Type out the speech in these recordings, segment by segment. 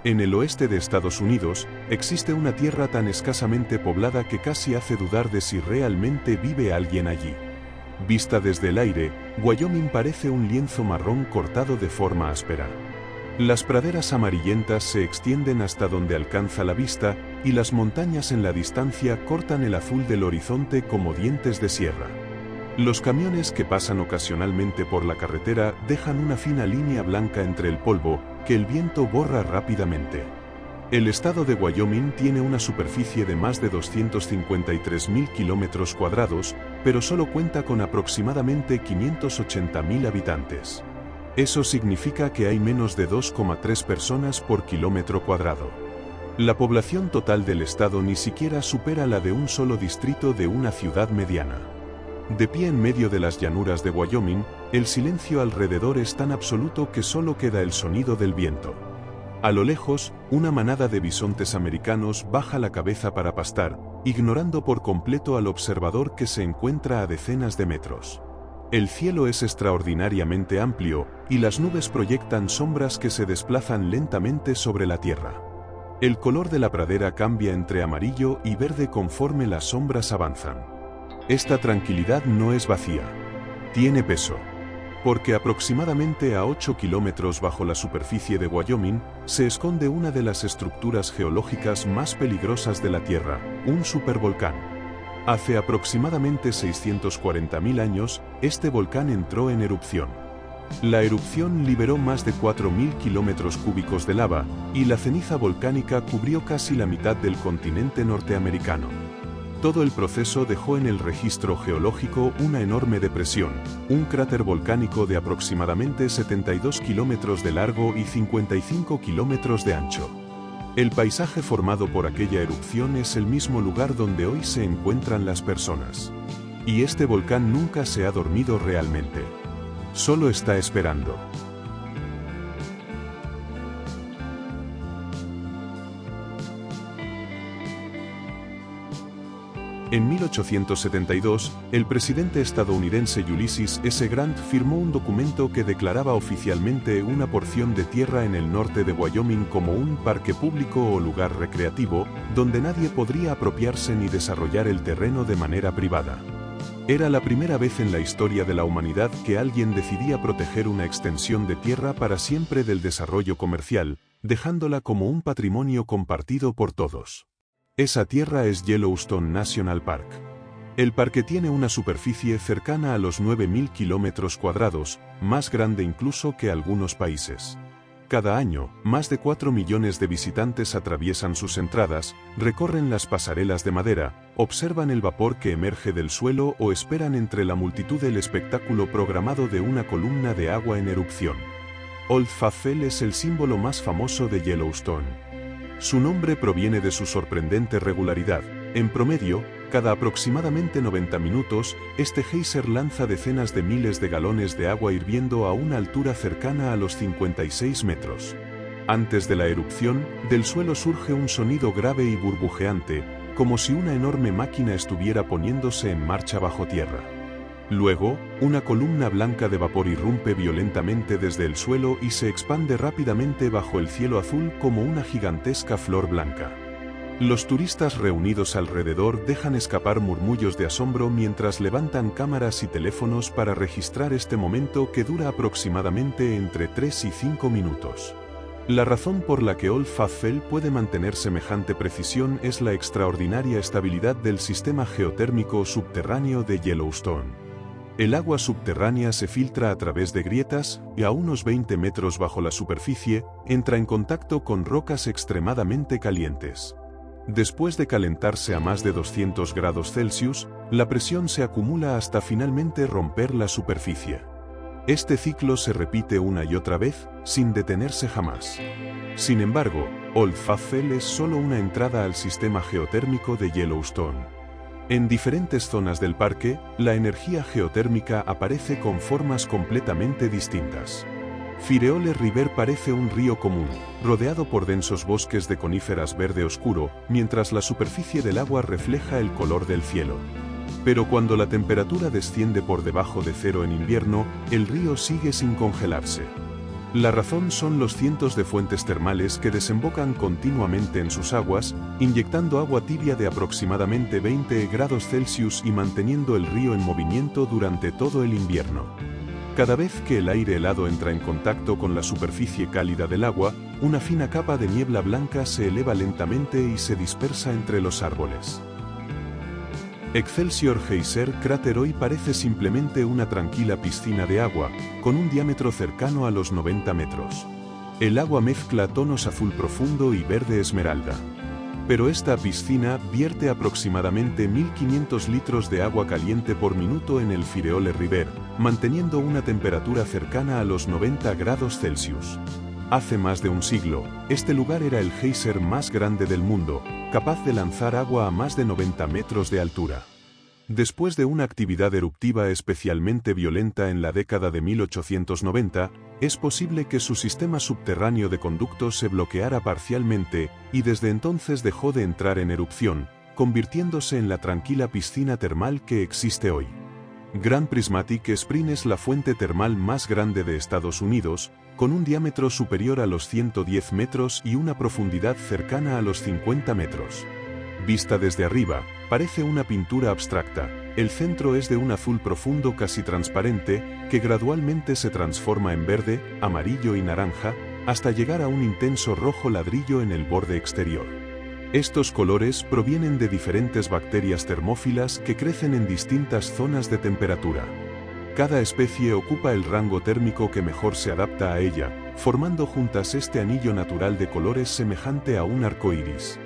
En el oeste de Estados Unidos, existe una tierra tan escasamente poblada que casi hace dudar de si realmente vive alguien allí. Vista desde el aire, Wyoming parece un lienzo marrón cortado de forma áspera. Las praderas amarillentas se extienden hasta donde alcanza la vista, y las montañas en la distancia cortan el azul del horizonte como dientes de sierra. Los camiones que pasan ocasionalmente por la carretera dejan una fina línea blanca entre el polvo, que el viento borra rápidamente. El estado de Wyoming tiene una superficie de más de 253.000 kilómetros cuadrados, pero solo cuenta con aproximadamente 580.000 habitantes. Eso significa que hay menos de 2,3 personas por kilómetro cuadrado. La población total del estado ni siquiera supera la de un solo distrito de una ciudad mediana. De pie en medio de las llanuras de Wyoming, el silencio alrededor es tan absoluto que solo queda el sonido del viento. A lo lejos, una manada de bisontes americanos baja la cabeza para pastar, ignorando por completo al observador que se encuentra a decenas de metros. El cielo es extraordinariamente amplio, y las nubes proyectan sombras que se desplazan lentamente sobre la tierra. El color de la pradera cambia entre amarillo y verde conforme las sombras avanzan. Esta tranquilidad no es vacía. Tiene peso. Porque aproximadamente a 8 kilómetros bajo la superficie de Wyoming, se esconde una de las estructuras geológicas más peligrosas de la Tierra, un supervolcán. Hace aproximadamente 640.000 años, este volcán entró en erupción. La erupción liberó más de 4.000 kilómetros cúbicos de lava, y la ceniza volcánica cubrió casi la mitad del continente norteamericano. Todo el proceso dejó en el registro geológico una enorme depresión, un cráter volcánico de aproximadamente 72 kilómetros de largo y 55 kilómetros de ancho. El paisaje formado por aquella erupción es el mismo lugar donde hoy se encuentran las personas. Y este volcán nunca se ha dormido realmente. Solo está esperando. En 1872, el presidente estadounidense Ulysses S. Grant firmó un documento que declaraba oficialmente una porción de tierra en el norte de Wyoming como un parque público o lugar recreativo, donde nadie podría apropiarse ni desarrollar el terreno de manera privada. Era la primera vez en la historia de la humanidad que alguien decidía proteger una extensión de tierra para siempre del desarrollo comercial, dejándola como un patrimonio compartido por todos. Esa tierra es Yellowstone National Park. El parque tiene una superficie cercana a los 9.000 kilómetros cuadrados, más grande incluso que algunos países. Cada año, más de 4 millones de visitantes atraviesan sus entradas, recorren las pasarelas de madera, observan el vapor que emerge del suelo o esperan entre la multitud el espectáculo programado de una columna de agua en erupción. Old Faithful es el símbolo más famoso de Yellowstone. Su nombre proviene de su sorprendente regularidad. En promedio, cada aproximadamente 90 minutos, este geyser lanza decenas de miles de galones de agua hirviendo a una altura cercana a los 56 metros. Antes de la erupción, del suelo surge un sonido grave y burbujeante, como si una enorme máquina estuviera poniéndose en marcha bajo tierra. Luego, una columna blanca de vapor irrumpe violentamente desde el suelo y se expande rápidamente bajo el cielo azul como una gigantesca flor blanca. Los turistas reunidos alrededor dejan escapar murmullos de asombro mientras levantan cámaras y teléfonos para registrar este momento que dura aproximadamente entre 3 y 5 minutos. La razón por la que Old Faithful puede mantener semejante precisión es la extraordinaria estabilidad del sistema geotérmico subterráneo de Yellowstone. El agua subterránea se filtra a través de grietas y a unos 20 metros bajo la superficie, entra en contacto con rocas extremadamente calientes. Después de calentarse a más de 200 grados Celsius, la presión se acumula hasta finalmente romper la superficie. Este ciclo se repite una y otra vez, sin detenerse jamás. Sin embargo, Old Faithful es solo una entrada al sistema geotérmico de Yellowstone. En diferentes zonas del parque, la energía geotérmica aparece con formas completamente distintas. Fireole River parece un río común, rodeado por densos bosques de coníferas verde oscuro, mientras la superficie del agua refleja el color del cielo. Pero cuando la temperatura desciende por debajo de cero en invierno, el río sigue sin congelarse. La razón son los cientos de fuentes termales que desembocan continuamente en sus aguas, inyectando agua tibia de aproximadamente 20 grados Celsius y manteniendo el río en movimiento durante todo el invierno. Cada vez que el aire helado entra en contacto con la superficie cálida del agua, una fina capa de niebla blanca se eleva lentamente y se dispersa entre los árboles. Excelsior Geyser Crater hoy parece simplemente una tranquila piscina de agua, con un diámetro cercano a los 90 metros. El agua mezcla tonos azul profundo y verde esmeralda. Pero esta piscina vierte aproximadamente 1500 litros de agua caliente por minuto en el Fireole River, manteniendo una temperatura cercana a los 90 grados Celsius. Hace más de un siglo, este lugar era el geyser más grande del mundo, capaz de lanzar agua a más de 90 metros de altura. Después de una actividad eruptiva especialmente violenta en la década de 1890, es posible que su sistema subterráneo de conductos se bloqueara parcialmente, y desde entonces dejó de entrar en erupción, convirtiéndose en la tranquila piscina termal que existe hoy. Grand Prismatic Spring es la fuente termal más grande de Estados Unidos, con un diámetro superior a los 110 metros y una profundidad cercana a los 50 metros. Vista desde arriba, parece una pintura abstracta. El centro es de un azul profundo casi transparente, que gradualmente se transforma en verde, amarillo y naranja, hasta llegar a un intenso rojo ladrillo en el borde exterior. Estos colores provienen de diferentes bacterias termófilas que crecen en distintas zonas de temperatura. Cada especie ocupa el rango térmico que mejor se adapta a ella, formando juntas este anillo natural de colores semejante a un arco iris.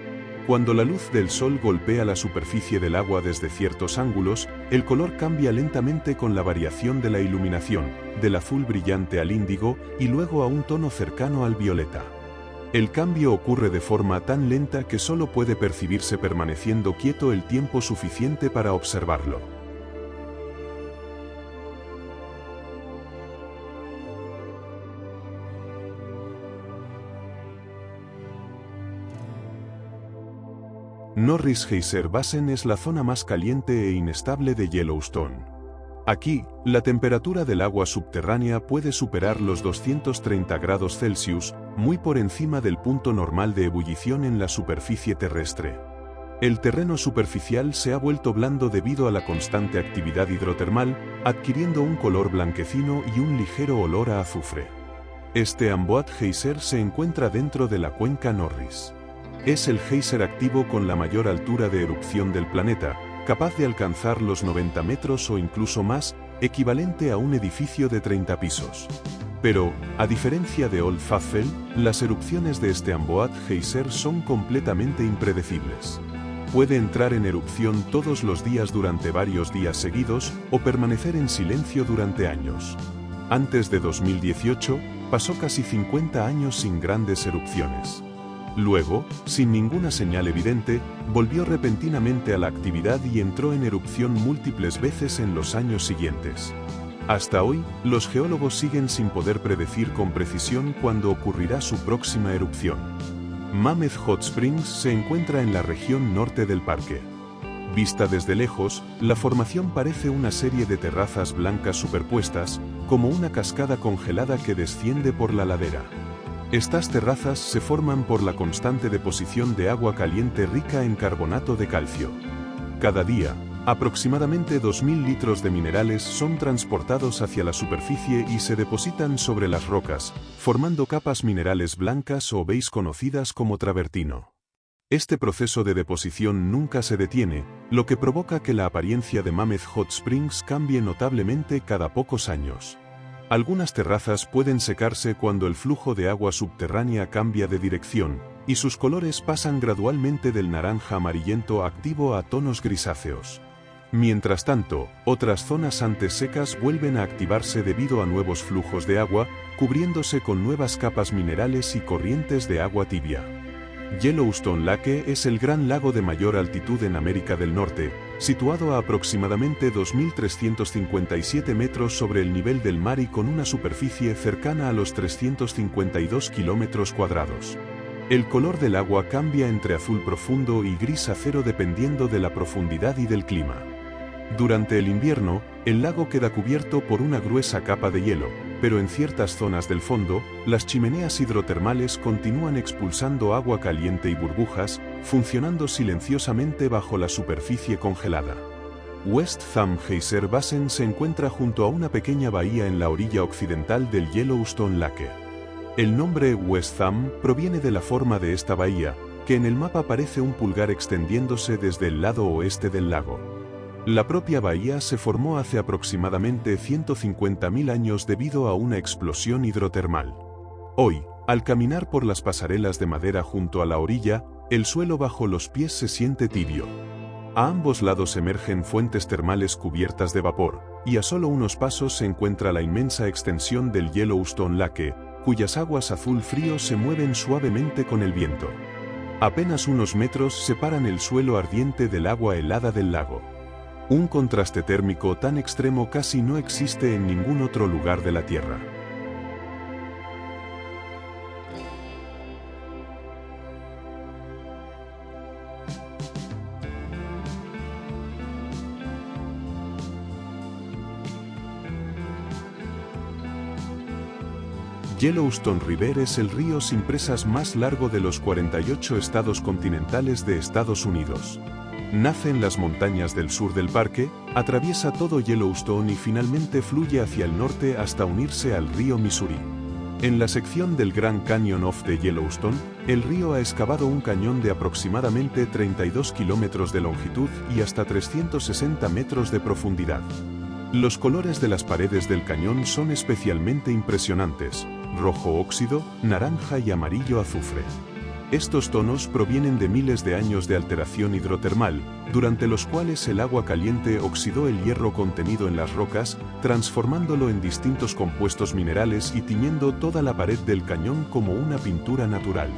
Cuando la luz del sol golpea la superficie del agua desde ciertos ángulos, el color cambia lentamente con la variación de la iluminación, del azul brillante al índigo y luego a un tono cercano al violeta. El cambio ocurre de forma tan lenta que solo puede percibirse permaneciendo quieto el tiempo suficiente para observarlo. Norris Geyser Basin es la zona más caliente e inestable de Yellowstone. Aquí, la temperatura del agua subterránea puede superar los 230 grados Celsius, muy por encima del punto normal de ebullición en la superficie terrestre. El terreno superficial se ha vuelto blando debido a la constante actividad hidrotermal, adquiriendo un color blanquecino y un ligero olor a azufre. Este Amboat Geyser se encuentra dentro de la cuenca Norris. Es el geyser activo con la mayor altura de erupción del planeta, capaz de alcanzar los 90 metros o incluso más, equivalente a un edificio de 30 pisos. Pero, a diferencia de Old Faithful, las erupciones de este Amboat Geyser son completamente impredecibles. Puede entrar en erupción todos los días durante varios días seguidos o permanecer en silencio durante años. Antes de 2018, pasó casi 50 años sin grandes erupciones. Luego, sin ninguna señal evidente, volvió repentinamente a la actividad y entró en erupción múltiples veces en los años siguientes. Hasta hoy, los geólogos siguen sin poder predecir con precisión cuándo ocurrirá su próxima erupción. Mammoth Hot Springs se encuentra en la región norte del parque. Vista desde lejos, la formación parece una serie de terrazas blancas superpuestas, como una cascada congelada que desciende por la ladera. Estas terrazas se forman por la constante deposición de agua caliente rica en carbonato de calcio. Cada día, aproximadamente 2000 litros de minerales son transportados hacia la superficie y se depositan sobre las rocas, formando capas minerales blancas o beige conocidas como travertino. Este proceso de deposición nunca se detiene, lo que provoca que la apariencia de Mammoth Hot Springs cambie notablemente cada pocos años. Algunas terrazas pueden secarse cuando el flujo de agua subterránea cambia de dirección, y sus colores pasan gradualmente del naranja amarillento activo a tonos grisáceos. Mientras tanto, otras zonas antes secas vuelven a activarse debido a nuevos flujos de agua, cubriéndose con nuevas capas minerales y corrientes de agua tibia. Yellowstone Lake es el gran lago de mayor altitud en América del Norte, situado a aproximadamente 2.357 metros sobre el nivel del mar y con una superficie cercana a los 352 kilómetros cuadrados. El color del agua cambia entre azul profundo y gris acero dependiendo de la profundidad y del clima. Durante el invierno, el lago queda cubierto por una gruesa capa de hielo, pero en ciertas zonas del fondo, las chimeneas hidrotermales continúan expulsando agua caliente y burbujas, funcionando silenciosamente bajo la superficie congelada. West Thumb Geyser Basin se encuentra junto a una pequeña bahía en la orilla occidental del Yellowstone Lake. El nombre West Thumb proviene de la forma de esta bahía, que en el mapa parece un pulgar extendiéndose desde el lado oeste del lago. La propia bahía se formó hace aproximadamente 150.000 años debido a una explosión hidrotermal. Hoy, al caminar por las pasarelas de madera junto a la orilla, el suelo bajo los pies se siente tibio. A ambos lados emergen fuentes termales cubiertas de vapor, y a solo unos pasos se encuentra la inmensa extensión del Yellowstone Lake, cuyas aguas azul frío se mueven suavemente con el viento. Apenas unos metros separan el suelo ardiente del agua helada del lago. Un contraste térmico tan extremo casi no existe en ningún otro lugar de la Tierra. Yellowstone River es el río sin presas más largo de los 48 estados continentales de Estados Unidos. Nace en las montañas del sur del parque, atraviesa todo Yellowstone y finalmente fluye hacia el norte hasta unirse al río Missouri. En la sección del Grand Canyon of the Yellowstone, el río ha excavado un cañón de aproximadamente 32 kilómetros de longitud y hasta 360 metros de profundidad. Los colores de las paredes del cañón son especialmente impresionantes: rojo óxido, naranja y amarillo azufre. Estos tonos provienen de miles de años de alteración hidrotermal, durante los cuales el agua caliente oxidó el hierro contenido en las rocas, transformándolo en distintos compuestos minerales y tiñendo toda la pared del cañón como una pintura natural.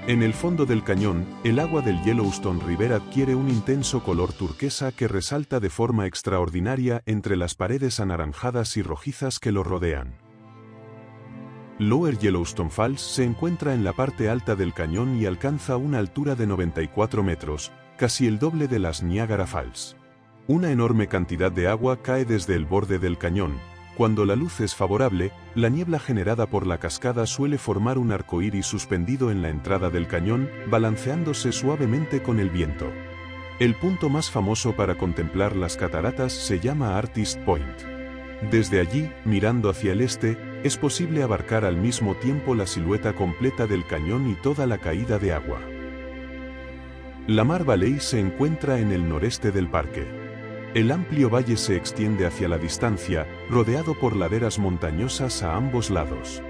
En el fondo del cañón, el agua del Yellowstone River adquiere un intenso color turquesa que resalta de forma extraordinaria entre las paredes anaranjadas y rojizas que lo rodean. Lower Yellowstone Falls se encuentra en la parte alta del cañón y alcanza una altura de 94 metros, casi el doble de las Niagara Falls. Una enorme cantidad de agua cae desde el borde del cañón. Cuando la luz es favorable, la niebla generada por la cascada suele formar un arco iris suspendido en la entrada del cañón, balanceándose suavemente con el viento. El punto más famoso para contemplar las cataratas se llama Artist Point. Desde allí, mirando hacia el este, es posible abarcar al mismo tiempo la silueta completa del cañón y toda la caída de agua. Lamar Valley se encuentra en el noreste del parque. El amplio valle se extiende hacia la distancia, rodeado por laderas montañosas a ambos lados.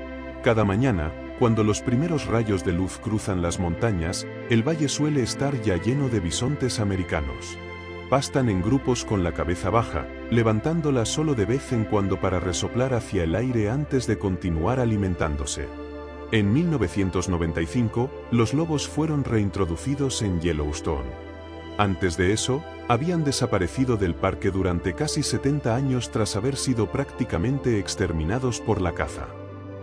Cada mañana, cuando los primeros rayos de luz cruzan las montañas, el valle suele estar ya lleno de bisontes americanos. Pastan en grupos con la cabeza baja, levantándola solo de vez en cuando para resoplar hacia el aire antes de continuar alimentándose. En 1995, los lobos fueron reintroducidos en Yellowstone. Antes de eso, habían desaparecido del parque durante casi 70 años tras haber sido prácticamente exterminados por la caza.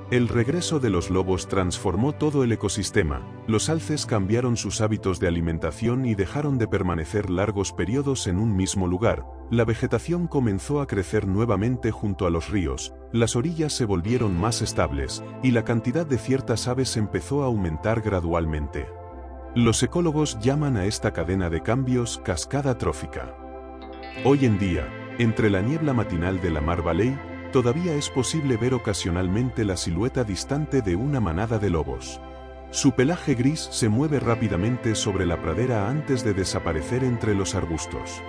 El regreso de los lobos transformó todo el ecosistema. Los alces cambiaron sus hábitos de alimentación y dejaron de permanecer largos periodos en un mismo lugar. La vegetación comenzó a crecer nuevamente junto a los ríos, las orillas se volvieron más estables, y la cantidad de ciertas aves empezó a aumentar gradualmente. Los ecólogos llaman a esta cadena de cambios cascada trófica. Hoy en día, entre la niebla matinal de Lamar Valley, todavía es posible ver ocasionalmente la silueta distante de una manada de lobos. Su pelaje gris se mueve rápidamente sobre la pradera antes de desaparecer entre los arbustos.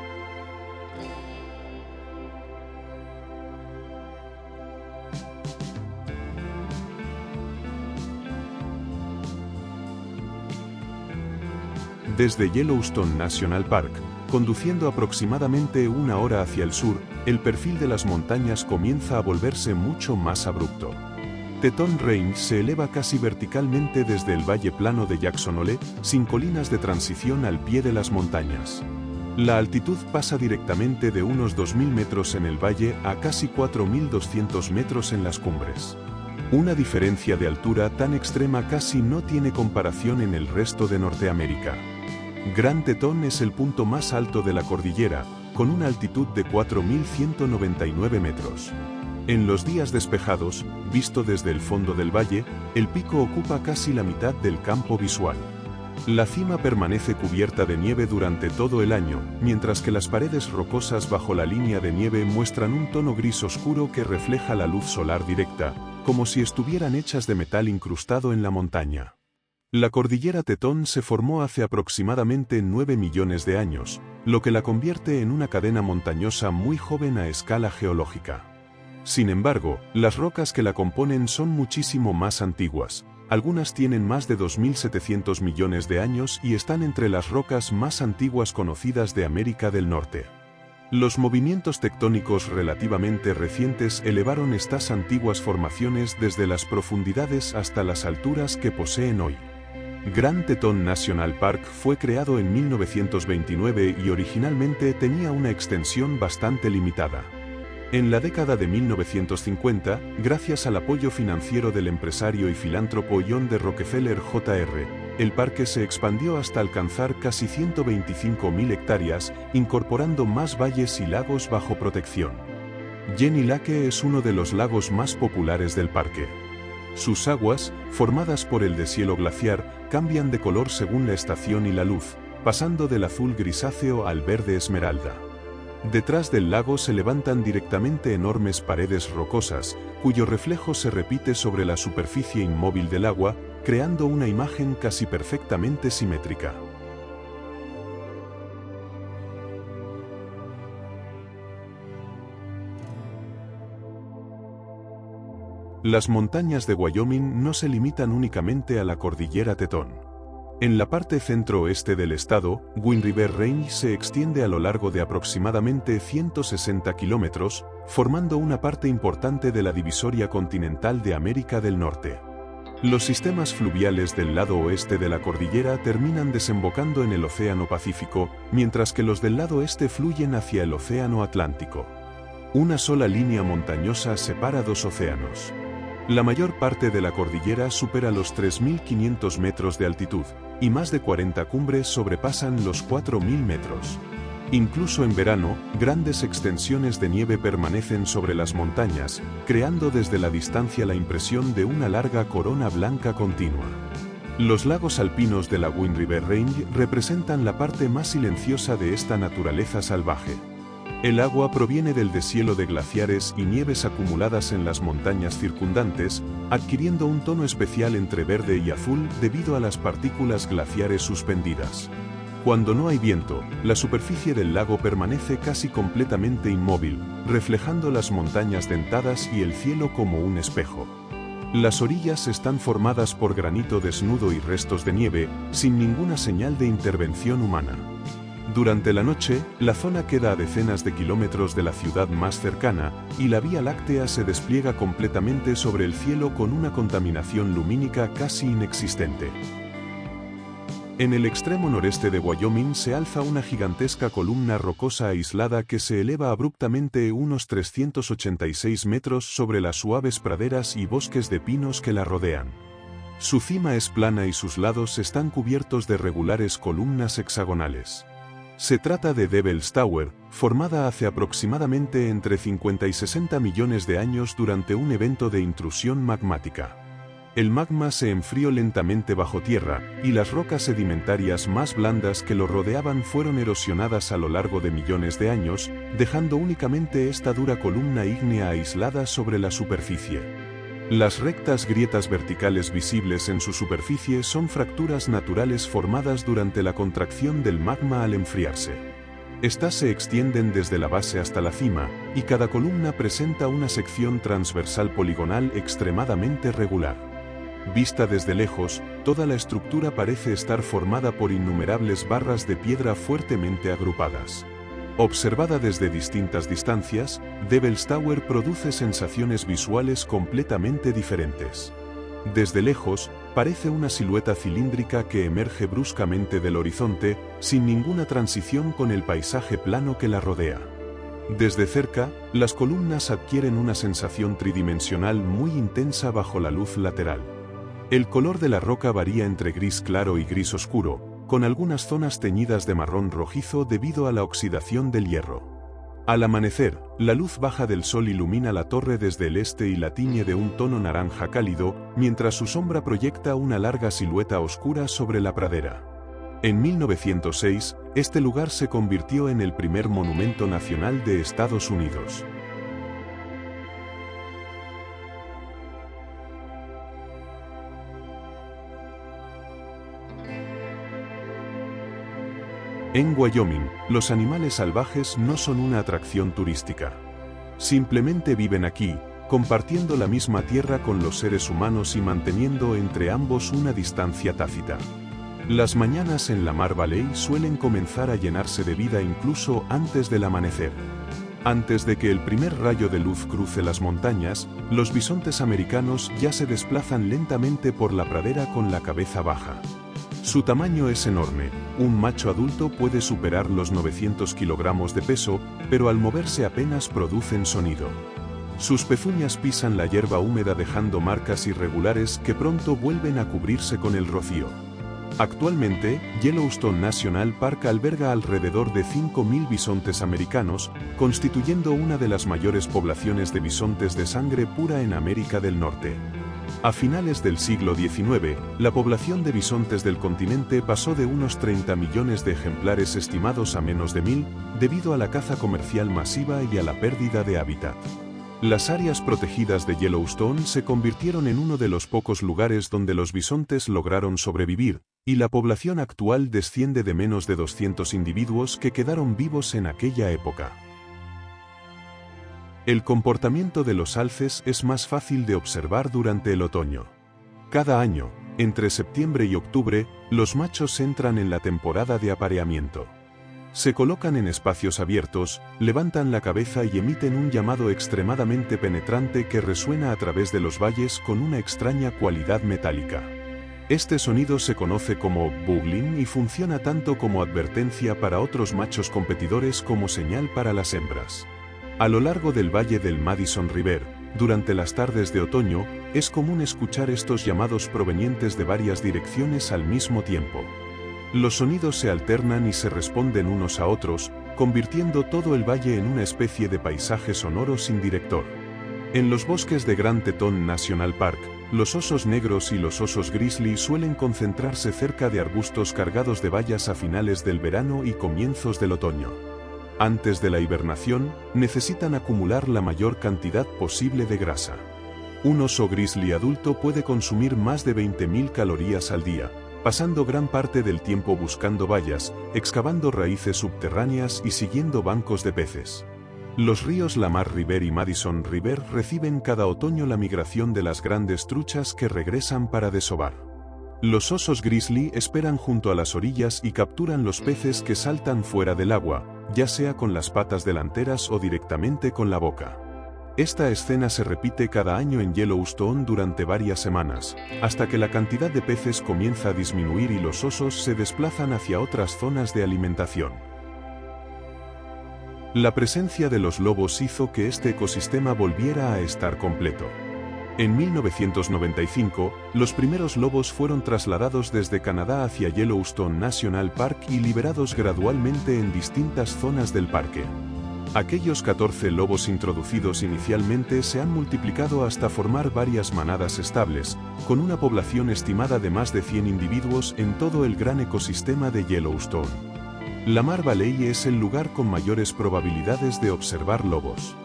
Desde Yellowstone National Park, conduciendo aproximadamente una hora hacia el sur, el perfil de las montañas comienza a volverse mucho más abrupto. Teton Range se eleva casi verticalmente desde el valle plano de Jackson Hole, sin colinas de transición al pie de las montañas. La altitud pasa directamente de unos 2.000 metros en el valle a casi 4.200 metros en las cumbres. Una diferencia de altura tan extrema casi no tiene comparación en el resto de Norteamérica. Grand Teton es el punto más alto de la cordillera, con una altitud de 4.199 metros. En los días despejados, visto desde el fondo del valle, el pico ocupa casi la mitad del campo visual. La cima permanece cubierta de nieve durante todo el año, mientras que las paredes rocosas bajo la línea de nieve muestran un tono gris oscuro que refleja la luz solar directa, como si estuvieran hechas de metal incrustado en la montaña. La cordillera Tetón se formó hace aproximadamente 9 millones de años, lo que la convierte en una cadena montañosa muy joven a escala geológica. Sin embargo, las rocas que la componen son muchísimo más antiguas. Algunas tienen más de 2.700 millones de años y están entre las rocas más antiguas conocidas de América del Norte. Los movimientos tectónicos relativamente recientes elevaron estas antiguas formaciones desde las profundidades hasta las alturas que poseen hoy. Grand Teton National Park fue creado en 1929 y originalmente tenía una extensión bastante limitada. En la década de 1950, gracias al apoyo financiero del empresario y filántropo John D. Rockefeller Jr., el parque se expandió hasta alcanzar casi 125.000 hectáreas, incorporando más valles y lagos bajo protección. Jenny Lake es uno de los lagos más populares del parque. Sus aguas, formadas por el deshielo glaciar, cambian de color según la estación y la luz, pasando del azul grisáceo al verde esmeralda. Detrás del lago se levantan directamente enormes paredes rocosas, cuyo reflejo se repite sobre la superficie inmóvil del agua, creando una imagen casi perfectamente simétrica. Las montañas de Wyoming no se limitan únicamente a la cordillera Tetón. En la parte centro-oeste del estado, Wind River Range se extiende a lo largo de aproximadamente 160 kilómetros, formando una parte importante de la divisoria continental de América del Norte. Los sistemas fluviales del lado oeste de la cordillera terminan desembocando en el Océano Pacífico, mientras que los del lado este fluyen hacia el Océano Atlántico. Una sola línea montañosa separa dos océanos. La mayor parte de la cordillera supera los 3.500 metros de altitud, y más de 40 cumbres sobrepasan los 4.000 metros. Incluso en verano, grandes extensiones de nieve permanecen sobre las montañas, creando desde la distancia la impresión de una larga corona blanca continua. Los lagos alpinos de la Wind River Range representan la parte más silenciosa de esta naturaleza salvaje. El agua proviene del deshielo de glaciares y nieves acumuladas en las montañas circundantes, adquiriendo un tono especial entre verde y azul debido a las partículas glaciares suspendidas. Cuando no hay viento, la superficie del lago permanece casi completamente inmóvil, reflejando las montañas dentadas y el cielo como un espejo. Las orillas están formadas por granito desnudo y restos de nieve, sin ninguna señal de intervención humana. Durante la noche, la zona queda a decenas de kilómetros de la ciudad más cercana, y la Vía Láctea se despliega completamente sobre el cielo con una contaminación lumínica casi inexistente. En el extremo noreste de Wyoming se alza una gigantesca columna rocosa aislada que se eleva abruptamente unos 386 metros sobre las suaves praderas y bosques de pinos que la rodean. Su cima es plana y sus lados están cubiertos de regulares columnas hexagonales. Se trata de Devil's Tower, formada hace aproximadamente entre 50 y 60 millones de años durante un evento de intrusión magmática. El magma se enfrió lentamente bajo tierra, y las rocas sedimentarias más blandas que lo rodeaban fueron erosionadas a lo largo de millones de años, dejando únicamente esta dura columna ígnea aislada sobre la superficie. Las rectas grietas verticales visibles en su superficie son fracturas naturales formadas durante la contracción del magma al enfriarse. Estas se extienden desde la base hasta la cima, y cada columna presenta una sección transversal poligonal extremadamente regular. Vista desde lejos, toda la estructura parece estar formada por innumerables barras de piedra fuertemente agrupadas. Observada desde distintas distancias, Devil's Tower produce sensaciones visuales completamente diferentes. Desde lejos, parece una silueta cilíndrica que emerge bruscamente del horizonte, sin ninguna transición con el paisaje plano que la rodea. Desde cerca, las columnas adquieren una sensación tridimensional muy intensa bajo la luz lateral. El color de la roca varía entre gris claro y gris oscuro, con algunas zonas teñidas de marrón rojizo debido a la oxidación del hierro. Al amanecer, la luz baja del sol ilumina la torre desde el este y la tiñe de un tono naranja cálido, mientras su sombra proyecta una larga silueta oscura sobre la pradera. En 1906, este lugar se convirtió en el primer monumento nacional de Estados Unidos. En Wyoming, los animales salvajes no son una atracción turística. Simplemente viven aquí, compartiendo la misma tierra con los seres humanos y manteniendo entre ambos una distancia tácita. Las mañanas en Lamar Valley suelen comenzar a llenarse de vida incluso antes del amanecer. Antes de que el primer rayo de luz cruce las montañas, los bisontes americanos ya se desplazan lentamente por la pradera con la cabeza baja. Su tamaño es enorme, un macho adulto puede superar los 900 kilogramos de peso, pero al moverse apenas producen sonido. Sus pezuñas pisan la hierba húmeda dejando marcas irregulares que pronto vuelven a cubrirse con el rocío. Actualmente, Yellowstone National Park alberga alrededor de 5.000 bisontes americanos, constituyendo una de las mayores poblaciones de bisontes de sangre pura en América del Norte. A finales del siglo XIX, la población de bisontes del continente pasó de unos 30 millones de ejemplares estimados a menos de 1.000, debido a la caza comercial masiva y a la pérdida de hábitat. Las áreas protegidas de Yellowstone se convirtieron en uno de los pocos lugares donde los bisontes lograron sobrevivir, y la población actual desciende de menos de 200 individuos que quedaron vivos en aquella época. El comportamiento de los alces es más fácil de observar durante el otoño. Cada año, entre septiembre y octubre, los machos entran en la temporada de apareamiento. Se colocan en espacios abiertos, levantan la cabeza y emiten un llamado extremadamente penetrante que resuena a través de los valles con una extraña cualidad metálica. Este sonido se conoce como bugling y funciona tanto como advertencia para otros machos competidores como señal para las hembras. A lo largo del valle del Madison River, durante las tardes de otoño, es común escuchar estos llamados provenientes de varias direcciones al mismo tiempo. Los sonidos se alternan y se responden unos a otros, convirtiendo todo el valle en una especie de paisaje sonoro sin director. En los bosques de Grand Teton National Park, los osos negros y los osos grizzly suelen concentrarse cerca de arbustos cargados de bayas a finales del verano y comienzos del otoño. Antes de la hibernación, necesitan acumular la mayor cantidad posible de grasa. Un oso grizzly adulto puede consumir más de 20.000 calorías al día, pasando gran parte del tiempo buscando bayas, excavando raíces subterráneas y siguiendo bancos de peces. Los ríos Lamar River y Madison River reciben cada otoño la migración de las grandes truchas que regresan para desovar. Los osos grizzly esperan junto a las orillas y capturan los peces que saltan fuera del agua, ya sea con las patas delanteras o directamente con la boca. Esta escena se repite cada año en Yellowstone durante varias semanas, hasta que la cantidad de peces comienza a disminuir y los osos se desplazan hacia otras zonas de alimentación. La presencia de los lobos hizo que este ecosistema volviera a estar completo. En 1995, los primeros lobos fueron trasladados desde Canadá hacia Yellowstone National Park y liberados gradualmente en distintas zonas del parque. Aquellos 14 lobos introducidos inicialmente se han multiplicado hasta formar varias manadas estables, con una población estimada de más de 100 individuos en todo el gran ecosistema de Yellowstone. Lamar Valley es el lugar con mayores probabilidades de observar lobos.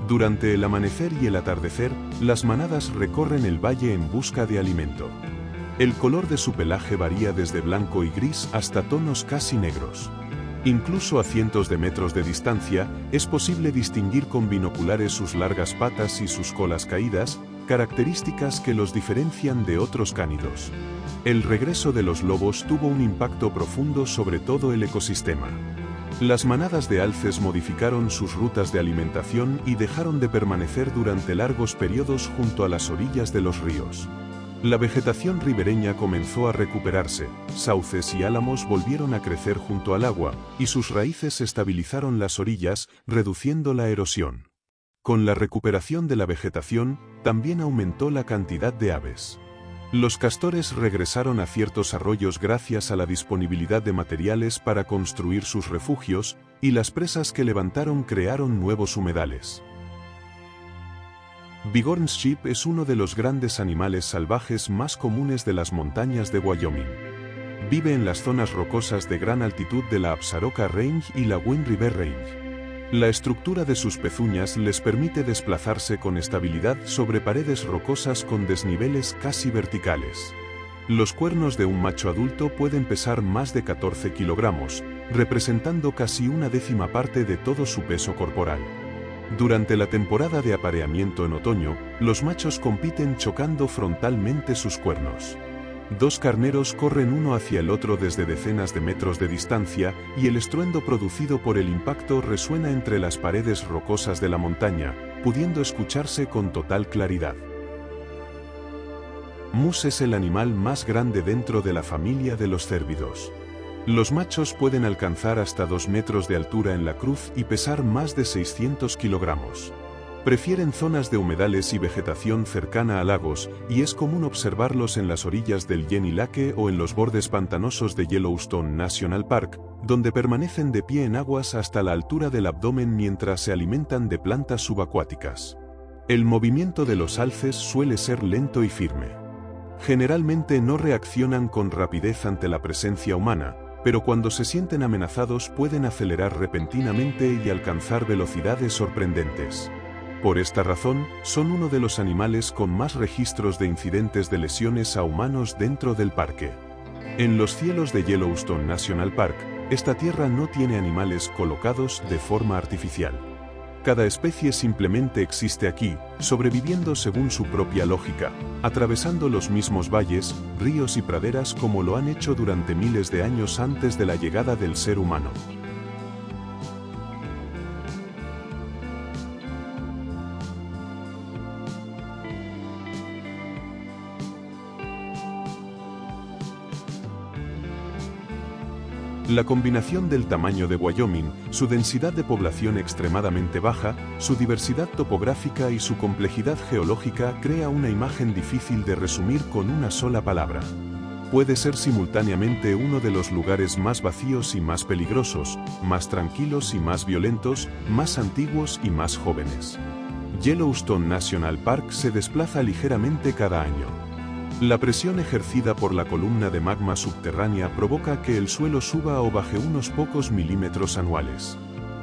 Durante el amanecer y el atardecer, las manadas recorren el valle en busca de alimento. El color de su pelaje varía desde blanco y gris hasta tonos casi negros. Incluso a cientos de metros de distancia, es posible distinguir con binoculares sus largas patas y sus colas caídas, características que los diferencian de otros cánidos. El regreso de los lobos tuvo un impacto profundo sobre todo el ecosistema. Las manadas de alces modificaron sus rutas de alimentación y dejaron de permanecer durante largos periodos junto a las orillas de los ríos. La vegetación ribereña comenzó a recuperarse, sauces y álamos volvieron a crecer junto al agua, y sus raíces estabilizaron las orillas, reduciendo la erosión. Con la recuperación de la vegetación, también aumentó la cantidad de aves. Los castores regresaron a ciertos arroyos gracias a la disponibilidad de materiales para construir sus refugios, y las presas que levantaron crearon nuevos humedales. Bighorn Sheep es uno de los grandes animales salvajes más comunes de las montañas de Wyoming. Vive en las zonas rocosas de gran altitud de la Absaroka Range y la Wind River Range. La estructura de sus pezuñas les permite desplazarse con estabilidad sobre paredes rocosas con desniveles casi verticales. Los cuernos de un macho adulto pueden pesar más de 14 kilogramos, representando casi una décima parte de todo su peso corporal. Durante la temporada de apareamiento en otoño, los machos compiten chocando frontalmente sus cuernos. Dos carneros corren uno hacia el otro desde decenas de metros de distancia y el estruendo producido por el impacto resuena entre las paredes rocosas de la montaña, pudiendo escucharse con total claridad. Moose es el animal más grande dentro de la familia de los cérvidos. Los machos pueden alcanzar hasta 2 metros de altura en la cruz y pesar más de 600 kilogramos. Prefieren zonas de humedales y vegetación cercana a lagos, y es común observarlos en las orillas del Jenny Lake o en los bordes pantanosos de Yellowstone National Park, donde permanecen de pie en aguas hasta la altura del abdomen mientras se alimentan de plantas subacuáticas. El movimiento de los alces suele ser lento y firme. Generalmente no reaccionan con rapidez ante la presencia humana, pero cuando se sienten amenazados pueden acelerar repentinamente y alcanzar velocidades sorprendentes. Por esta razón, son uno de los animales con más registros de incidentes de lesiones a humanos dentro del parque. En los cielos de Yellowstone National Park, esta tierra no tiene animales colocados de forma artificial. Cada especie simplemente existe aquí, sobreviviendo según su propia lógica, atravesando los mismos valles, ríos y praderas como lo han hecho durante miles de años antes de la llegada del ser humano. La combinación del tamaño de Wyoming, su densidad de población extremadamente baja, su diversidad topográfica y su complejidad geológica crea una imagen difícil de resumir con una sola palabra. Puede ser simultáneamente uno de los lugares más vacíos y más peligrosos, más tranquilos y más violentos, más antiguos y más jóvenes. Yellowstone National Park se desplaza ligeramente cada año. La presión ejercida por la columna de magma subterránea provoca que el suelo suba o baje unos pocos milímetros anuales.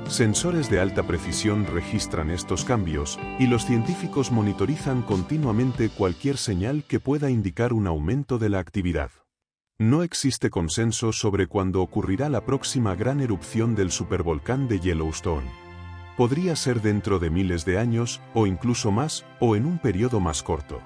Sensores de alta precisión registran estos cambios, y los científicos monitorizan continuamente cualquier señal que pueda indicar un aumento de la actividad. No existe consenso sobre cuándo ocurrirá la próxima gran erupción del supervolcán de Yellowstone. Podría ser dentro de miles de años, o incluso más, o en un periodo más corto.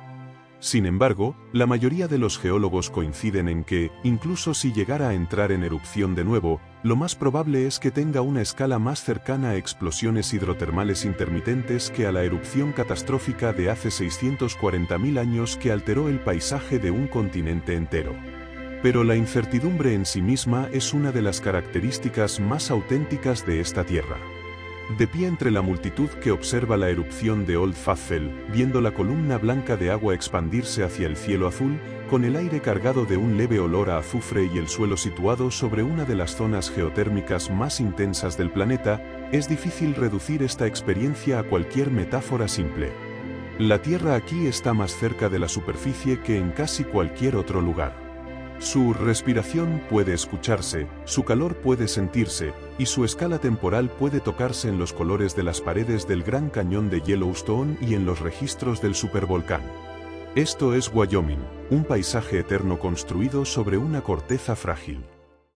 Sin embargo, la mayoría de los geólogos coinciden en que, incluso si llegara a entrar en erupción de nuevo, lo más probable es que tenga una escala más cercana a explosiones hidrotermales intermitentes que a la erupción catastrófica de hace 640.000 años que alteró el paisaje de un continente entero. Pero la incertidumbre en sí misma es una de las características más auténticas de esta tierra. De pie entre la multitud que observa la erupción de Old Faithful, viendo la columna blanca de agua expandirse hacia el cielo azul, con el aire cargado de un leve olor a azufre y el suelo situado sobre una de las zonas geotérmicas más intensas del planeta, es difícil reducir esta experiencia a cualquier metáfora simple. La Tierra aquí está más cerca de la superficie que en casi cualquier otro lugar. Su respiración puede escucharse, su calor puede sentirse, y su escala temporal puede tocarse en los colores de las paredes del Gran Cañón de Yellowstone y en los registros del supervolcán. Esto es Wyoming, un paisaje eterno construido sobre una corteza frágil.